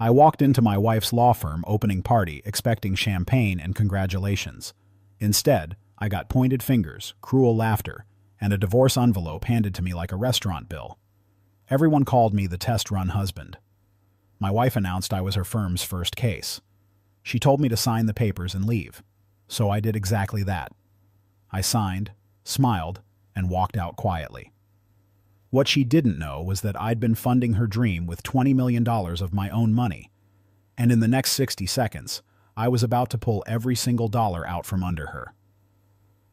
I walked into my wife's law firm opening party expecting champagne and congratulations. Instead, I got pointed fingers, cruel laughter, and a divorce envelope handed to me like a restaurant bill. Everyone called me the test-run husband. My wife announced I was her firm's first case. She told me to sign the papers and leave. So I did exactly that. I signed, smiled, and walked out quietly. What she didn't know was that I'd been funding her dream with $20 million of my own money. And in the next 60 seconds, I was about to pull every single dollar out from under her.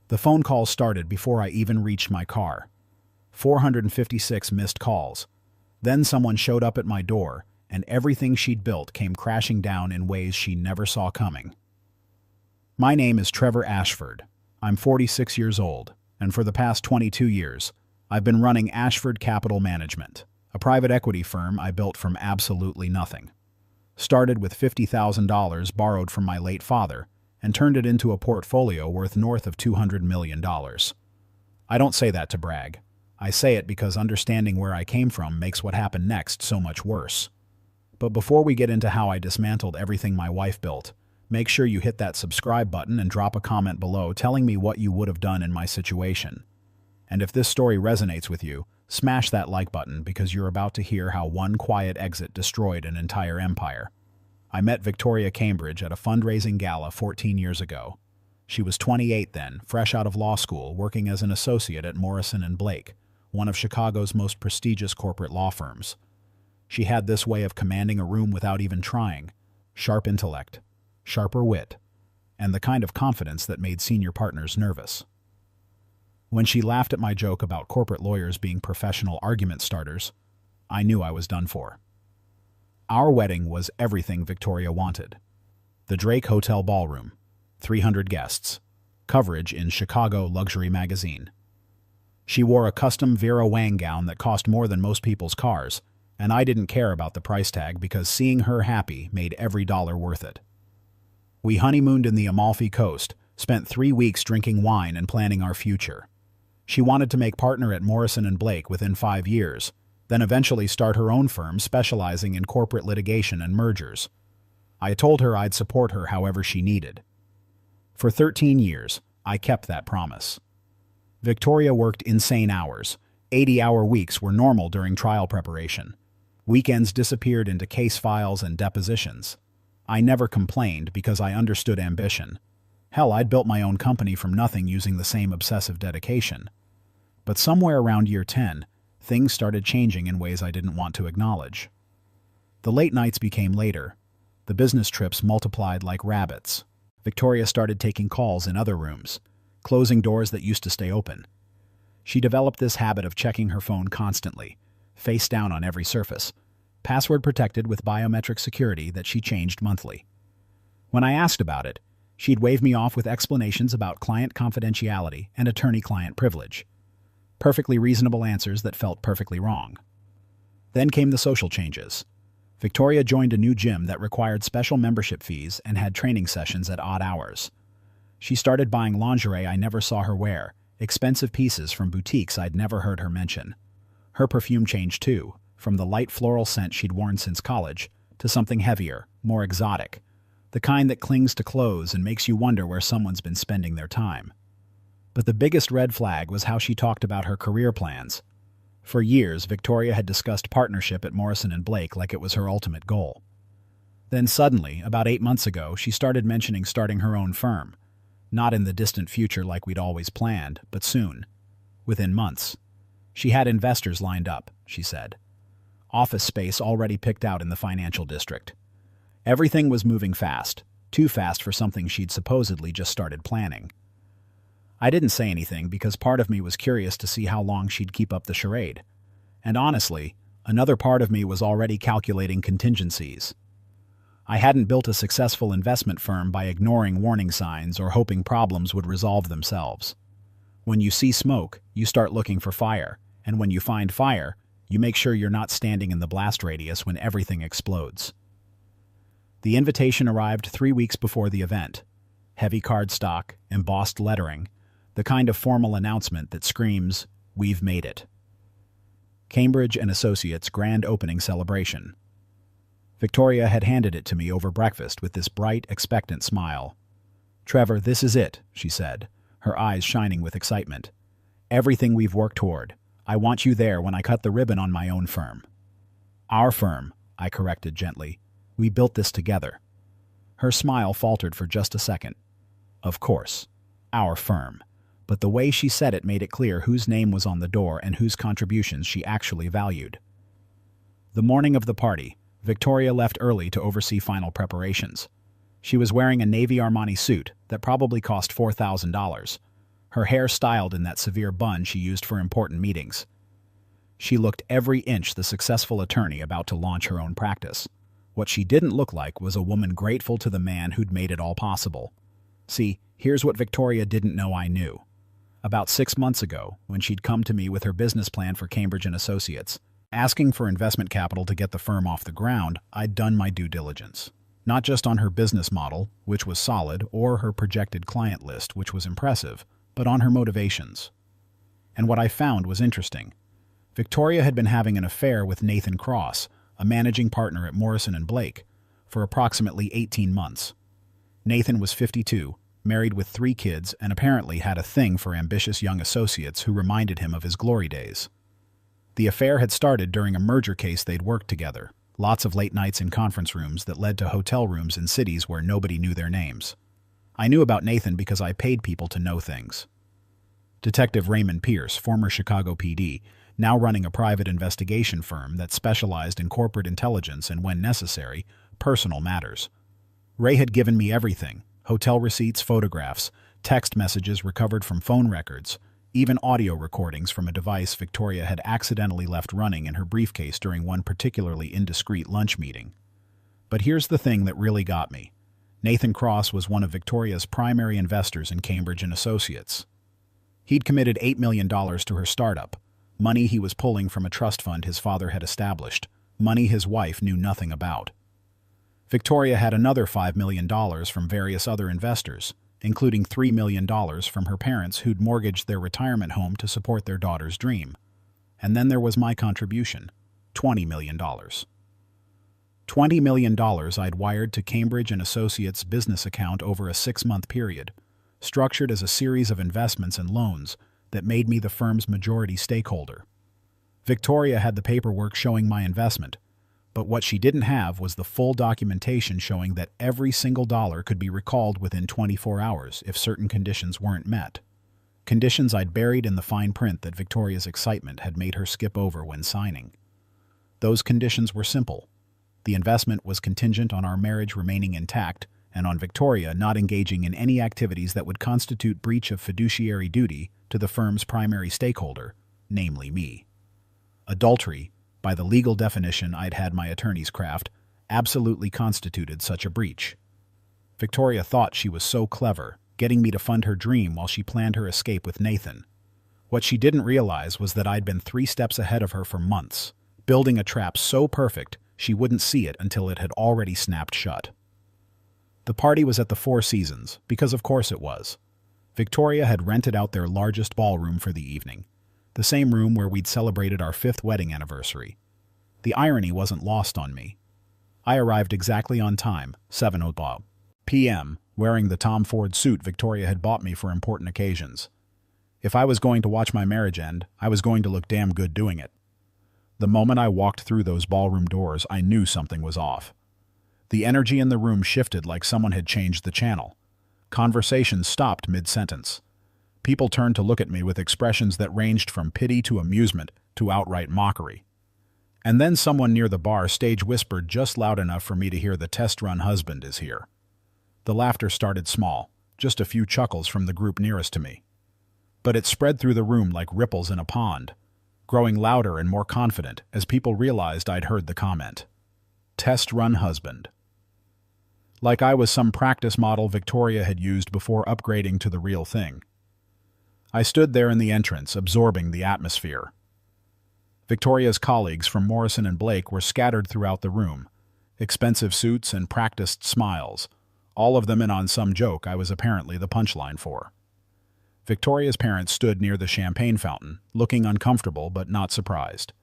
The phone calls started before I even reached my car. 456 missed calls. Then someone showed up at my door, and everything she'd built came crashing down in ways she never saw coming. My name is Trevor Ashford. I'm 46 years old, and for the past 22 years, I've been running Ashford Capital Management, a private equity firm I built from absolutely nothing. Started with $50,000 borrowed from my late father, and turned it into a portfolio worth north of $200 million. I don't say that to brag. I say it because understanding where I came from makes what happened next so much worse. But before we get into how I dismantled everything my wife built, make sure you hit that subscribe button and drop a comment below telling me what you would have done in my situation. And if this story resonates with you, smash that like button because you're about to hear how one quiet exit destroyed an entire empire. I met Victoria Cambridge at a fundraising gala 14 years ago. She was 28 then, fresh out of law school, working as an associate at Morrison & Blake, one of Chicago's most prestigious corporate law firms. She had this way of commanding a room without even trying. Sharp intellect, sharper wit, and the kind of confidence that made senior partners nervous. When she laughed at my joke about corporate lawyers being professional argument starters, I knew I was done for. Our wedding was everything Victoria wanted. The Drake Hotel Ballroom, 300 guests, coverage in Chicago Luxury Magazine. She wore a custom Vera Wang gown that cost more than most people's cars, and I didn't care about the price tag because seeing her happy made every dollar worth it. We honeymooned in the Amalfi Coast, spent 3 weeks drinking wine and planning our future. She wanted to make partner at Morrison & Blake within 5 years, then eventually start her own firm specializing in corporate litigation and mergers. I told her I'd support her however she needed. For 13 years, I kept that promise. Victoria worked insane hours. 80-hour weeks were normal during trial preparation. Weekends disappeared into case files and depositions. I never complained because I understood ambition. Hell, I'd built my own company from nothing using the same obsessive dedication. But somewhere around year 10, things started changing in ways I didn't want to acknowledge. The late nights became later. The business trips multiplied like rabbits. Victoria started taking calls in other rooms, closing doors that used to stay open. She developed this habit of checking her phone constantly, face down on every surface, password protected with biometric security that she changed monthly. When I asked about it, she'd wave me off with explanations about client confidentiality and attorney-client privilege. Perfectly reasonable answers that felt perfectly wrong. Then came the social changes. Victoria joined a new gym that required special membership fees and had training sessions at odd hours. She started buying lingerie I never saw her wear, expensive pieces from boutiques I'd never heard her mention. Her perfume changed too, from the light floral scent she'd worn since college to something heavier, more exotic, the kind that clings to clothes and makes you wonder where someone's been spending their time. But the biggest red flag was how she talked about her career plans. For years, Victoria had discussed partnership at Morrison & Blake like it was her ultimate goal. Then suddenly, about 8 months ago, she started mentioning starting her own firm. Not in the distant future like we'd always planned, but soon. Within months. She had investors lined up, she said. Office space already picked out in the financial district. Everything was moving fast, too fast for something she'd supposedly just started planning. I didn't say anything because part of me was curious to see how long she'd keep up the charade. And honestly, another part of me was already calculating contingencies. I hadn't built a successful investment firm by ignoring warning signs or hoping problems would resolve themselves. When you see smoke, you start looking for fire, and when you find fire, you make sure you're not standing in the blast radius when everything explodes. The invitation arrived 3 weeks before the event. Heavy cardstock, embossed lettering, the kind of formal announcement that screams, "We've made it." Cambridge & Associates Grand Opening Celebration. Victoria had handed it to me over breakfast with this bright, expectant smile. "Trevor, this is it," she said, her eyes shining with excitement. "Everything we've worked toward. I want you there when I cut the ribbon on my own firm." "Our firm," I corrected gently. "We built this together." Her smile faltered for just a second. "Of course, our firm." But the way she said it made it clear whose name was on the door and whose contributions she actually valued. The morning of the party, Victoria left early to oversee final preparations. She was wearing a navy Armani suit that probably cost $4,000, her hair styled in that severe bun she used for important meetings. She looked every inch the successful attorney about to launch her own practice. What she didn't look like was a woman grateful to the man who'd made it all possible. See, here's what Victoria didn't know I knew. About 6 months ago, when she'd come to me with her business plan for Cambridge & Associates, asking for investment capital to get the firm off the ground, I'd done my due diligence. Not just on her business model, which was solid, or her projected client list, which was impressive, but on her motivations. And what I found was interesting. Victoria had been having an affair with Nathan Cross, a managing partner at Morrison & Blake, for approximately 18 months. Nathan was 52, married with 3 kids, and apparently had a thing for ambitious young associates who reminded him of his glory days. The affair had started during a merger case they'd worked together, lots of late nights in conference rooms that led to hotel rooms in cities where nobody knew their names. I knew about Nathan because I paid people to know things. Detective Raymond Pierce, former Chicago PD, now running a private investigation firm that specialized in corporate intelligence and, when necessary, personal matters. Ray had given me everything: hotel receipts, photographs, text messages recovered from phone records, even audio recordings from a device Victoria had accidentally left running in her briefcase during one particularly indiscreet lunch meeting. But here's the thing that really got me. Nathan Cross was one of Victoria's primary investors in Cambridge & Associates. He'd committed $8 million to her startup, money he was pulling from a trust fund his father had established, money his wife knew nothing about. Victoria had another $5 million from various other investors, including $3 million from her parents who'd mortgaged their retirement home to support their daughter's dream. And then there was my contribution, $20 million. $20 million I'd wired to Cambridge & Associates' business account over a 6-month period, structured as a series of investments and loans that made me the firm's majority stakeholder. Victoria had the paperwork showing my investment, but what she didn't have was the full documentation showing that every single dollar could be recalled within 24 hours if certain conditions weren't met. Conditions I'd buried in the fine print that Victoria's excitement had made her skip over when signing. Those conditions were simple. The investment was contingent on our marriage remaining intact and on Victoria not engaging in any activities that would constitute breach of fiduciary duty to the firm's primary stakeholder, namely me. Adultery, by the legal definition I'd had my attorneys craft, absolutely constituted such a breach. Victoria thought she was so clever, getting me to fund her dream while she planned her escape with Nathan. What she didn't realize was that I'd been 3 steps ahead of her for months, building a trap so perfect she wouldn't see it until it had already snapped shut. The party was at the Four Seasons, because of course it was. Victoria had rented out their largest ballroom for the evening, the same room where we'd celebrated our 5th wedding anniversary. The irony wasn't lost on me. I arrived exactly on time, 7:00 p.m., wearing the Tom Ford suit Victoria had bought me for important occasions. If I was going to watch my marriage end, I was going to look damn good doing it. The moment I walked through those ballroom doors, I knew something was off. The energy in the room shifted like someone had changed the channel. Conversations stopped mid-sentence. People turned to look at me with expressions that ranged from pity to amusement to outright mockery. And then someone near the bar stage whispered just loud enough for me to hear, "The test-run husband is here." The laughter started small, just a few chuckles from the group nearest to me. But it spread through the room like ripples in a pond, growing louder and more confident as people realized I'd heard the comment. Test-run husband. Like I was some practice model Victoria had used before upgrading to the real thing. I stood there in the entrance, absorbing the atmosphere. Victoria's colleagues from Morrison & Blake were scattered throughout the room, expensive suits and practiced smiles, all of them in on some joke I was apparently the punchline for. Victoria's parents stood near the champagne fountain, looking uncomfortable but not surprised.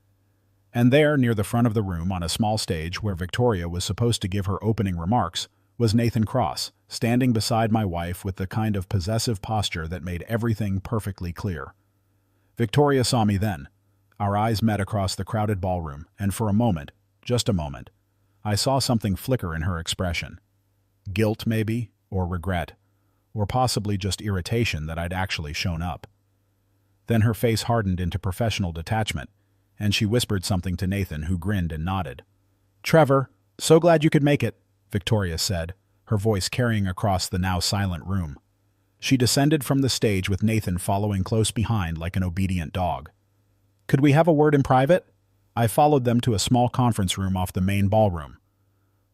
And there, near the front of the room on a small stage where Victoria was supposed to give her opening remarks, was Nathan Cross, standing beside my wife with the kind of possessive posture that made everything perfectly clear. Victoria saw me then. Our eyes met across the crowded ballroom, and for a moment, just a moment, I saw something flicker in her expression. Guilt, maybe, or regret, or possibly just irritation that I'd actually shown up. Then her face hardened into professional detachment, and she whispered something to Nathan, who grinned and nodded. "Trevor, so glad you could make it," Victoria said, her voice carrying across the now silent room. She descended from the stage with Nathan following close behind like an obedient dog. "Could we have a word in private?" I followed them to a small conference room off the main ballroom.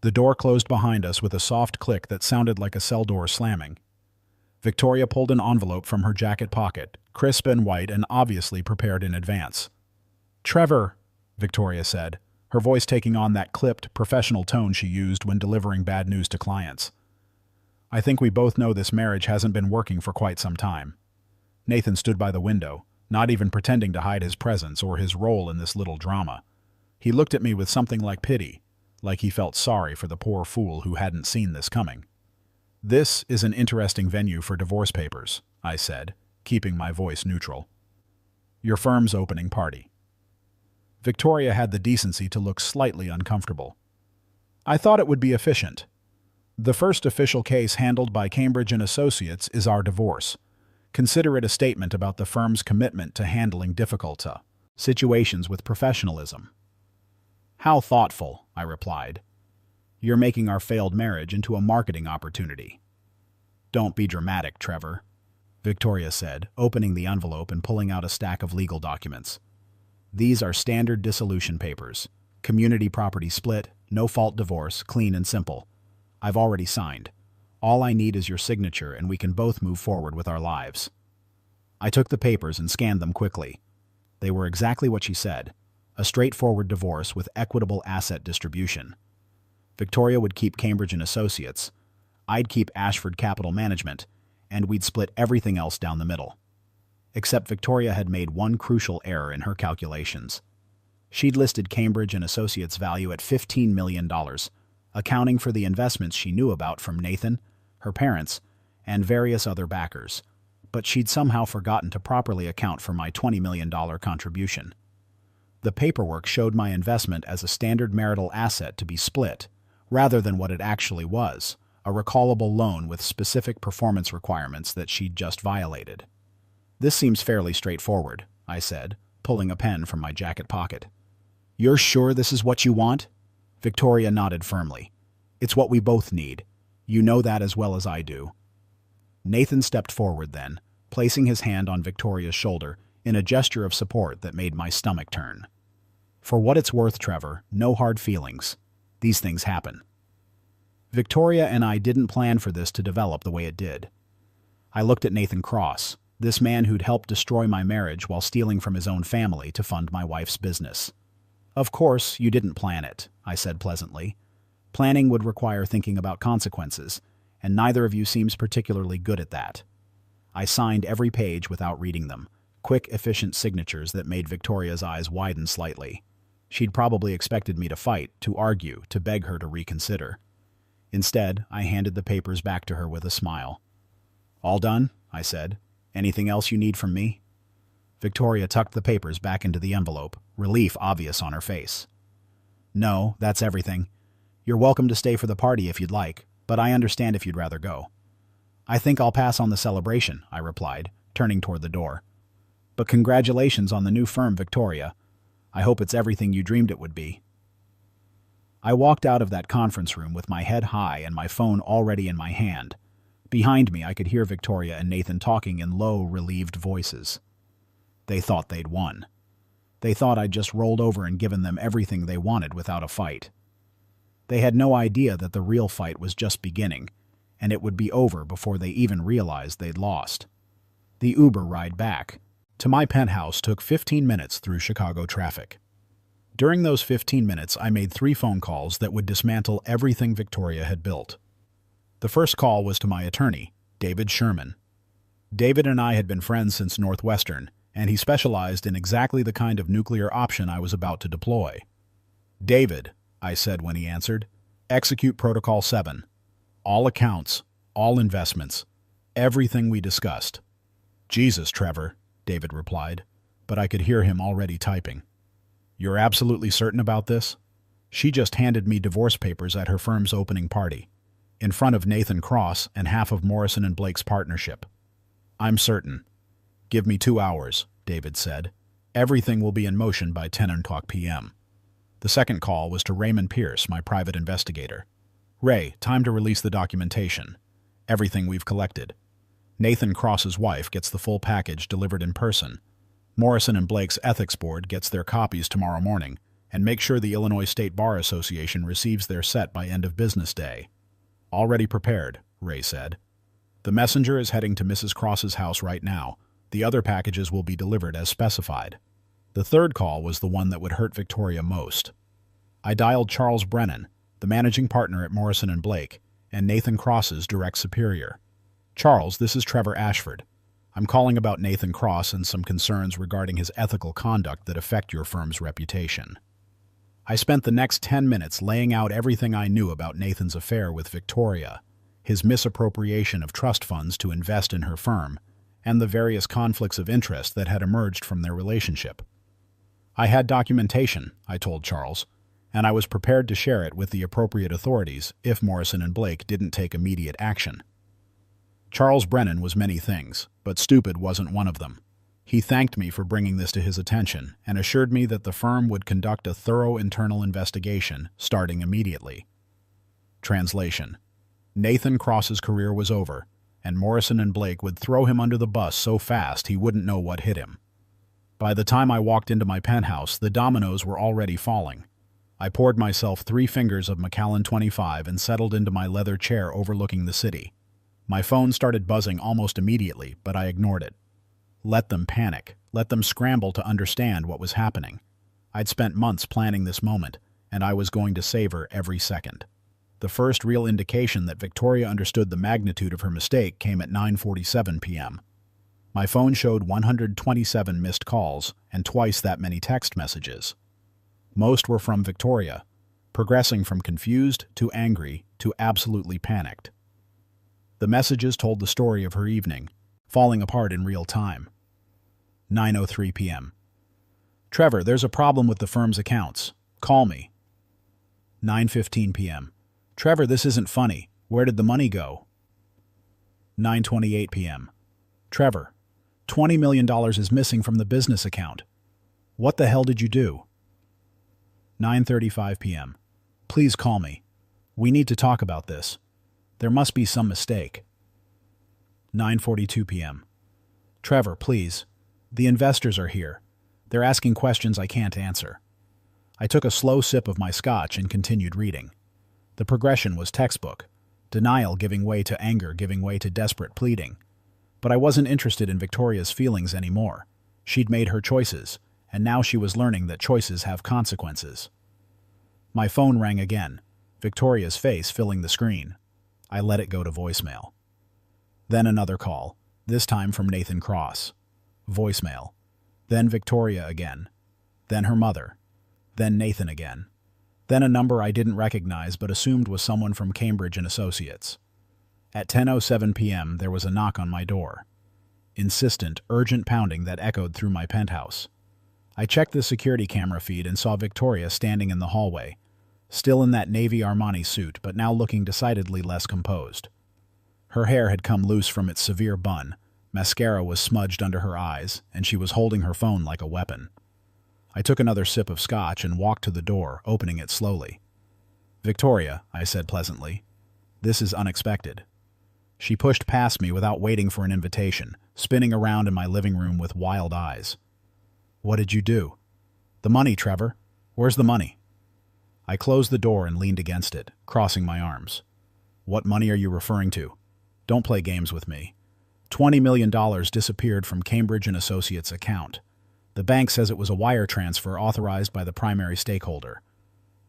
The door closed behind us with a soft click that sounded like a cell door slamming. Victoria pulled an envelope from her jacket pocket, crisp and white and obviously prepared in advance. "Trevor," Victoria said, her voice taking on that clipped, professional tone she used when delivering bad news to clients. "I think we both know this marriage hasn't been working for quite some time." Nathan stood by the window, not even pretending to hide his presence or his role in this little drama. He looked at me with something like pity, like he felt sorry for the poor fool who hadn't seen this coming. "This is an interesting venue for divorce papers," I said, keeping my voice neutral. "Your firm's opening party." Victoria had the decency to look slightly uncomfortable. "I thought it would be efficient. The first official case handled by Cambridge & Associates is our divorce. Consider it a statement about the firm's commitment to handling difficult situations with professionalism." "How thoughtful," I replied. "You're making our failed marriage into a marketing opportunity." "Don't be dramatic, Trevor," Victoria said, opening the envelope and pulling out a stack of legal documents. "These are standard dissolution papers. Community property split, no-fault divorce, clean and simple. I've already signed. All I need is your signature and we can both move forward with our lives." I took the papers and scanned them quickly. They were exactly what she said. A straightforward divorce with equitable asset distribution. Victoria would keep Cambridge & Associates. I'd keep Ashford Capital Management, and we'd split everything else down the middle. Except Victoria had made one crucial error in her calculations. She'd listed Cambridge & Associates' value at $15 million, accounting for the investments she knew about from Nathan, her parents, and various other backers, but she'd somehow forgotten to properly account for my $20 million contribution. The paperwork showed my investment as a standard marital asset to be split, rather than what it actually was, a recallable loan with specific performance requirements that she'd just violated. "This seems fairly straightforward," I said, pulling a pen from my jacket pocket. "You're sure this is what you want?" Victoria nodded firmly. "It's what we both need. You know that as well as I do." Nathan stepped forward then, placing his hand on Victoria's shoulder in a gesture of support that made my stomach turn. "For what it's worth, Trevor, no hard feelings. These things happen." Victoria and I didn't plan for this to develop the way it did. I looked at Nathan Cross, this man who'd helped destroy my marriage while stealing from his own family to fund my wife's business. "Of course, you didn't plan it," I said pleasantly. "Planning would require thinking about consequences, and neither of you seems particularly good at that." I signed every page without reading them, quick, efficient signatures that made Victoria's eyes widen slightly. She'd probably expected me to fight, to argue, to beg her to reconsider. Instead, I handed the papers back to her with a smile. "All done?" I said. "Anything else you need from me?" Victoria tucked the papers back into the envelope, relief obvious on her face. "No, that's everything. You're welcome to stay for the party if you'd like, but I understand if you'd rather go." "I think I'll pass on the celebration," I replied, turning toward the door. "But congratulations on the new firm, Victoria. I hope it's everything you dreamed it would be." I walked out of that conference room with my head high and my phone already in my hand. Behind me, I could hear Victoria and Nathan talking in low, relieved voices. They thought they'd won. They thought I'd just rolled over and given them everything they wanted without a fight. They had no idea that the real fight was just beginning, and it would be over before they even realized they'd lost. The Uber ride back to my penthouse took 15 minutes through Chicago traffic. During those 15 minutes, I made 3 phone calls that would dismantle everything Victoria had built. The first call was to my attorney, David Sherman. David and I had been friends since Northwestern, and he specialized in exactly the kind of nuclear option I was about to deploy. "David," I said when he answered, "execute Protocol 7. All accounts, all investments, everything we discussed." "Jesus, Trevor," David replied, but I could hear him already typing. "You're absolutely certain about this? She just handed me divorce papers at her firm's opening party, in front of Nathan Cross and half of Morrison and Blake's partnership." "I'm certain. Give me 2 hours," David said. "Everything will be in motion by 10 p.m. The second call was to Raymond Pierce, my private investigator. "Ray, time to release the documentation. Everything we've collected. Nathan Cross's wife gets the full package delivered in person. Morrison and Blake's ethics board gets their copies tomorrow morning, and make sure the Illinois State Bar Association receives their set by end of business day." "Already prepared," Ray said. "The messenger is heading to Mrs. Cross's house right now. The other packages will be delivered as specified." The third call was the one that would hurt Victoria most. I dialed Charles Brennan, the managing partner at Morrison and Blake, and Nathan Cross's direct superior. "Charles, this is Trevor Ashford. I'm calling about Nathan Cross and some concerns regarding his ethical conduct that affect your firm's reputation." I spent the next 10 minutes laying out everything I knew about Nathan's affair with Victoria, his misappropriation of trust funds to invest in her firm, and the various conflicts of interest that had emerged from their relationship. I had documentation, I told Charles, and I was prepared to share it with the appropriate authorities if Morrison and Blake didn't take immediate action. Charles Brennan was many things, but stupid wasn't one of them. He thanked me for bringing this to his attention and assured me that the firm would conduct a thorough internal investigation, starting immediately. Translation: Nathan Cross's career was over, and Morrison and Blake would throw him under the bus so fast he wouldn't know what hit him. By the time I walked into my penthouse, the dominoes were already falling. I poured myself 3 fingers of Macallan 25 and settled into my leather chair overlooking the city. My phone started buzzing almost immediately, but I ignored it. Let them panic. Let them scramble to understand what was happening. I'd spent months planning this moment, and I was going to savor every second. The first real indication that Victoria understood the magnitude of her mistake came at 9:47 p.m. My phone showed 127 missed calls and twice that many text messages. Most were from Victoria, progressing from confused to angry to absolutely panicked. The messages told the story of her evening, falling apart in real time. 9:03 p.m. Trevor, there's a problem with the firm's accounts. Call me. 9:15 p.m. Trevor, this isn't funny. Where did the money go? 9:28 p.m. Trevor, $20 million is missing from the business account. What the hell did you do? 9:35 p.m. Please call me. We need to talk about this. There must be some mistake. 9:42 p.m. Trevor, please. The investors are here. They're asking questions I can't answer. I took a slow sip of my scotch and continued reading. The progression was textbook. Denial giving way to anger, giving way to desperate pleading. But I wasn't interested in Victoria's feelings anymore. She'd made her choices, and now she was learning that choices have consequences. My phone rang again, Victoria's face filling the screen. I let it go to voicemail. Then another call, this time from Nathan Cross. Voicemail. Then Victoria again. Then her mother. Then Nathan again. Then a number I didn't recognize but assumed was someone from Cambridge and Associates. At 10:07 p.m. there was a knock on my door. Insistent, urgent pounding that echoed through my penthouse. I checked the security camera feed and saw Victoria standing in the hallway, still in that navy Armani suit but now looking decidedly less composed. Her hair had come loose from its severe bun, mascara was smudged under her eyes, and she was holding her phone like a weapon. I took another sip of scotch and walked to the door, opening it slowly. "Victoria," I said pleasantly, "this is unexpected." She pushed past me without waiting for an invitation, spinning around in my living room with wild eyes. "What did you do?" "The money, Trevor. Where's the money?" I closed the door and leaned against it, crossing my arms. "What money are you referring to? Don't play games with me. $20 million disappeared from Cambridge and Associates' account. The bank says it was a wire transfer authorized by the primary stakeholder.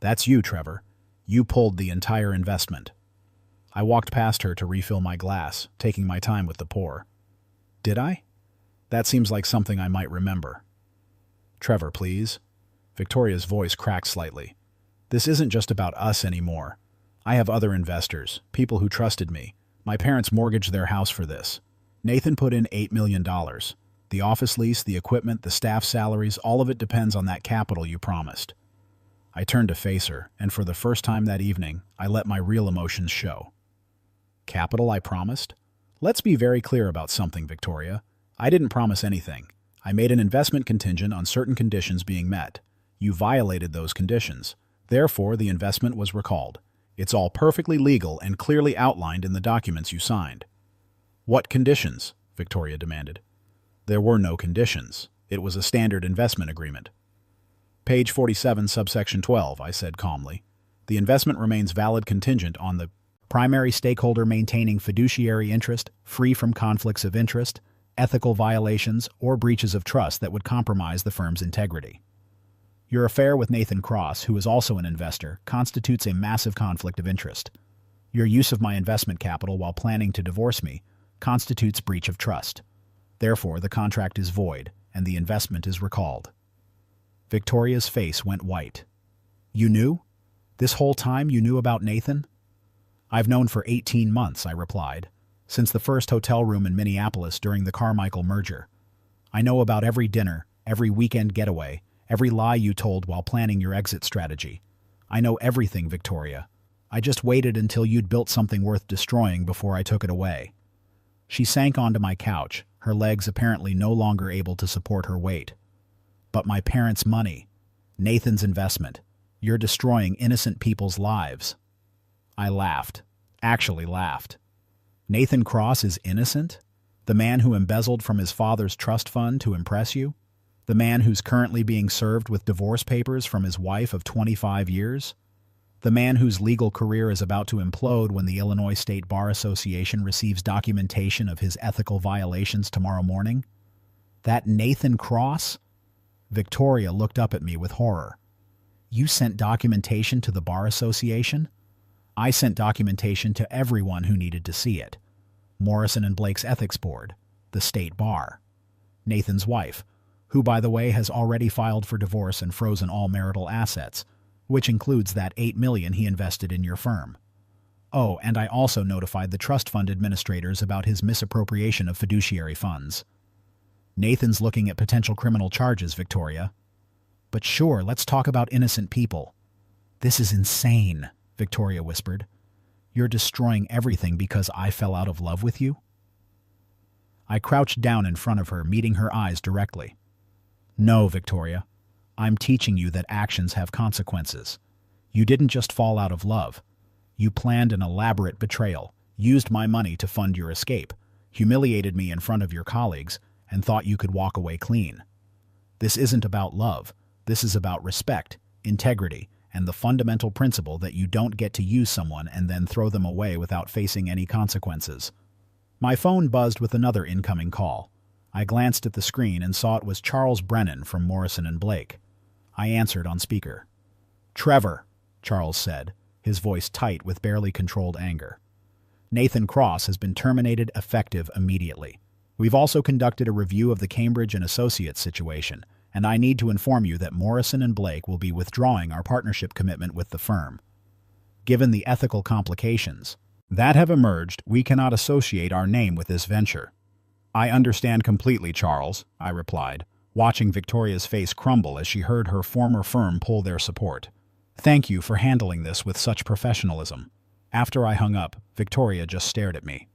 That's you, Trevor. You pulled the entire investment." I walked past her to refill my glass, taking my time with the pour. "Did I? That seems like something I might remember. Trevor, please. Victoria's voice cracked slightly. This isn't just about us anymore. I have other investors, people who trusted me. My parents mortgaged their house for this. Nathan put in $8 million. The office lease, the equipment, the staff salaries, all of it depends on that capital you promised. I turned to face her, and for the first time that evening, I let my real emotions show. Capital I promised? Let's be very clear about something, Victoria. I didn't promise anything. I made an investment contingent on certain conditions being met. You violated those conditions. Therefore, the investment was recalled. It's all perfectly legal and clearly outlined in the documents you signed. What conditions? Victoria demanded. There were no conditions. It was a standard investment agreement. Page 47, subsection 12, I said calmly. The investment remains valid contingent on the primary stakeholder maintaining fiduciary interest, free from conflicts of interest, ethical violations, or breaches of trust that would compromise the firm's integrity. Your affair with Nathan Cross, who is also an investor, constitutes a massive conflict of interest. Your use of my investment capital while planning to divorce me constitutes breach of trust. Therefore, the contract is void, and the investment is recalled. Victoria's face went white. You knew? This whole time you knew about Nathan? I've known for 18 months, I replied, since the first hotel room in Minneapolis during the Carmichael merger. I know about every dinner, every weekend getaway, every lie you told while planning your exit strategy. I know everything, Victoria. I just waited until you'd built something worth destroying before I took it away. She sank onto my couch, her legs apparently no longer able to support her weight. But my parents' money, Nathan's investment, you're destroying innocent people's lives. I laughed, actually laughed. Nathan Cross is innocent? The man who embezzled from his father's trust fund to impress you? The man who's currently being served with divorce papers from his wife of 25 years? The man whose legal career is about to implode when the Illinois State Bar Association receives documentation of his ethical violations tomorrow morning? That Nathan Cross? Victoria looked up at me with horror. You sent documentation to the Bar Association? I sent documentation to everyone who needed to see it. Morrison and Blake's Ethics Board, the State Bar, Nathan's wife, who, by the way, has already filed for divorce and frozen all marital assets, which includes that $8 million he invested in your firm. Oh, and I also notified the trust fund administrators about his misappropriation of fiduciary funds. Nathan's looking at potential criminal charges, Victoria. But sure, let's talk about innocent people. This is insane, Victoria whispered. You're destroying everything because I fell out of love with you? I crouched down in front of her, meeting her eyes directly. No, Victoria. I'm teaching you that actions have consequences. You didn't just fall out of love. You planned an elaborate betrayal, used my money to fund your escape, humiliated me in front of your colleagues, and thought you could walk away clean. This isn't about love. This is about respect, integrity, and the fundamental principle that you don't get to use someone and then throw them away without facing any consequences. My phone buzzed with another incoming call. I glanced at the screen and saw it was Charles Brennan from Morrison and Blake. I answered on speaker. Trevor, Charles said, his voice tight with barely controlled anger. Nathan Cross has been terminated effective immediately. We've also conducted a review of the Cambridge & Associates situation, and I need to inform you that Morrison and Blake will be withdrawing our partnership commitment with the firm. Given the ethical complications that have emerged, we cannot associate our name with this venture. I understand completely, Charles, I replied, watching Victoria's face crumble as she heard her former firm pull their support. Thank you for handling this with such professionalism. After I hung up, Victoria just stared at me.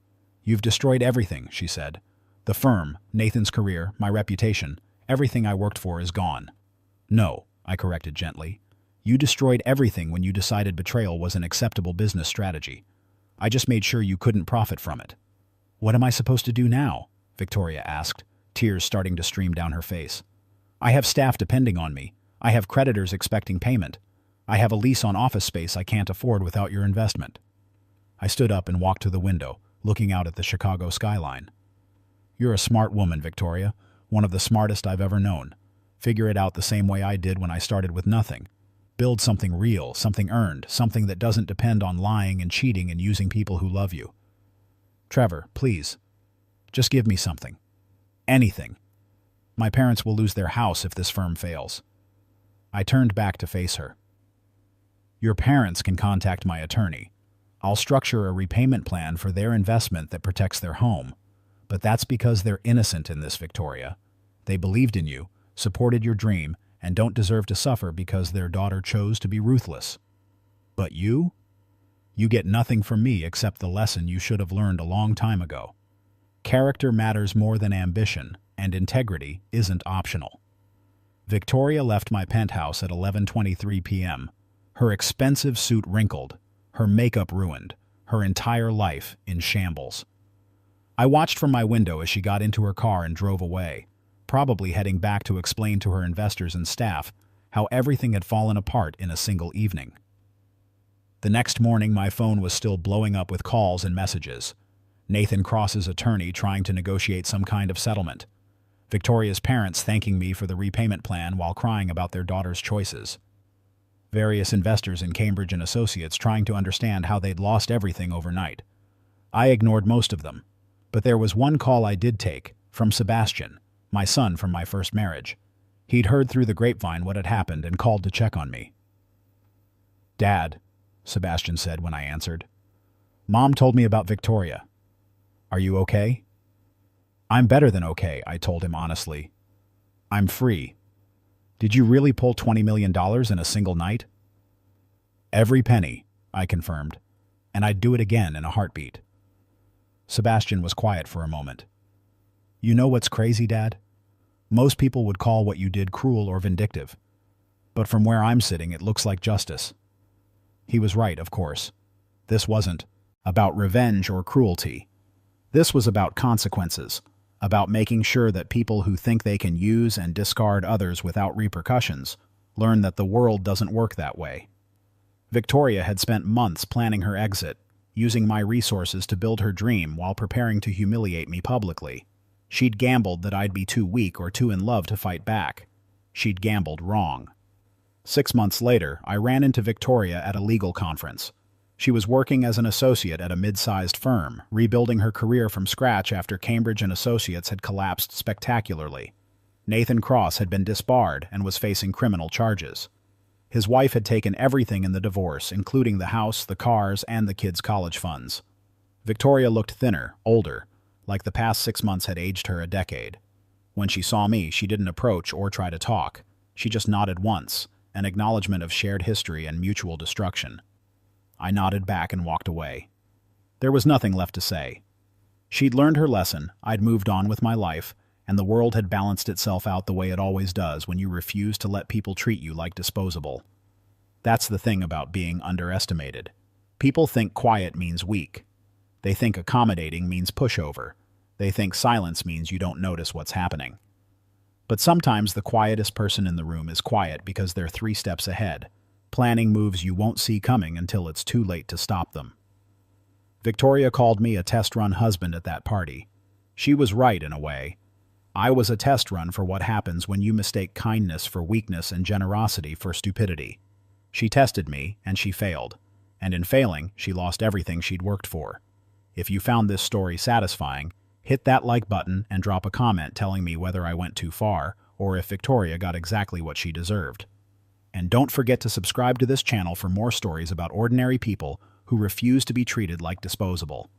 You've destroyed everything, she said. The firm, Nathan's career, my reputation, everything I worked for is gone. No, I corrected gently. You destroyed everything when you decided betrayal was an acceptable business strategy. I just made sure you couldn't profit from it. What am I supposed to do now? Victoria asked, tears starting to stream down her face. I have staff depending on me. I have creditors expecting payment. I have a lease on office space I can't afford without your investment. I stood up and walked to the window, looking out at the Chicago skyline. You're a smart woman, Victoria, one of the smartest I've ever known. Figure it out the same way I did when I started with nothing. Build something real, something earned, something that doesn't depend on lying and cheating and using people who love you. Trevor, please, just give me something. Anything. My parents will lose their house if this firm fails. I turned back to face her. Your parents can contact my attorney. I'll structure a repayment plan for their investment that protects their home. But that's because they're innocent in this, Victoria. They believed in you, supported your dream, and don't deserve to suffer because their daughter chose to be ruthless. But you? You get nothing from me except the lesson you should have learned a long time ago. Character matters more than ambition, and integrity isn't optional. Victoria left my penthouse at 11:23 p.m., her expensive suit wrinkled, her makeup ruined, her entire life in shambles. I watched from my window as she got into her car and drove away, probably heading back to explain to her investors and staff how everything had fallen apart in a single evening. The next morning, my phone was still blowing up with calls and messages. Nathan Cross's attorney trying to negotiate some kind of settlement. Victoria's parents thanking me for the repayment plan while crying about their daughter's choices. Various investors in Cambridge and Associates trying to understand how they'd lost everything overnight. I ignored most of them, but there was one call I did take, from Sebastian, my son from my first marriage. He'd heard through the grapevine what had happened and called to check on me. "Dad," Sebastian said when I answered. "Mom told me about Victoria. Are you okay?" "I'm better than okay," I told him honestly. "I'm free." "Did you really pull $20 million in a single night?" "Every penny," I confirmed, "and I'd do it again in a heartbeat." Sebastian was quiet for a moment. "You know what's crazy, Dad? Most people would call what you did cruel or vindictive. But from where I'm sitting, it looks like justice." He was right, of course. This wasn't about revenge or cruelty. This was about consequences, about making sure that people who think they can use and discard others without repercussions learn that the world doesn't work that way. Victoria had spent months planning her exit, using my resources to build her dream while preparing to humiliate me publicly. She'd gambled that I'd be too weak or too in love to fight back. She'd gambled wrong. 6 months later, I ran into Victoria at a legal conference. She was working as an associate at a mid-sized firm, rebuilding her career from scratch after Cambridge and Associates had collapsed spectacularly. Nathan Cross had been disbarred and was facing criminal charges. His wife had taken everything in the divorce, including the house, the cars, and the kids' college funds. Victoria looked thinner, older, like the past 6 months had aged her a decade. When she saw me, she didn't approach or try to talk. She just nodded once, an acknowledgement of shared history and mutual destruction. I nodded back and walked away. There was nothing left to say. She'd learned her lesson, I'd moved on with my life, and the world had balanced itself out the way it always does when you refuse to let people treat you like disposable. That's the thing about being underestimated. People think quiet means weak. They think accommodating means pushover. They think silence means you don't notice what's happening. But sometimes the quietest person in the room is quiet because they're 3 steps ahead, planning moves you won't see coming until it's too late to stop them. Victoria called me a test-run husband at that party. She was right in a way. I was a test run for what happens when you mistake kindness for weakness and generosity for stupidity. She tested me, and she failed. And in failing, she lost everything she'd worked for. If you found this story satisfying, hit that like button and drop a comment telling me whether I went too far or if Victoria got exactly what she deserved. And don't forget to subscribe to this channel for more stories about ordinary people who refuse to be treated like disposable.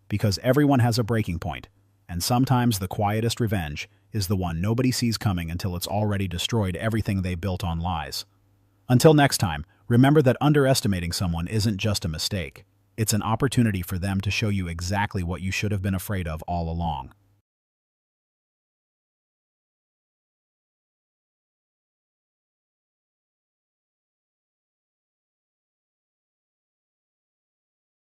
Because everyone has a breaking point, and sometimes the quietest revenge is the one nobody sees coming until it's already destroyed everything they built on lies. Until next time, remember that underestimating someone isn't just a mistake. It's an opportunity for them to show you exactly what you should have been afraid of all along.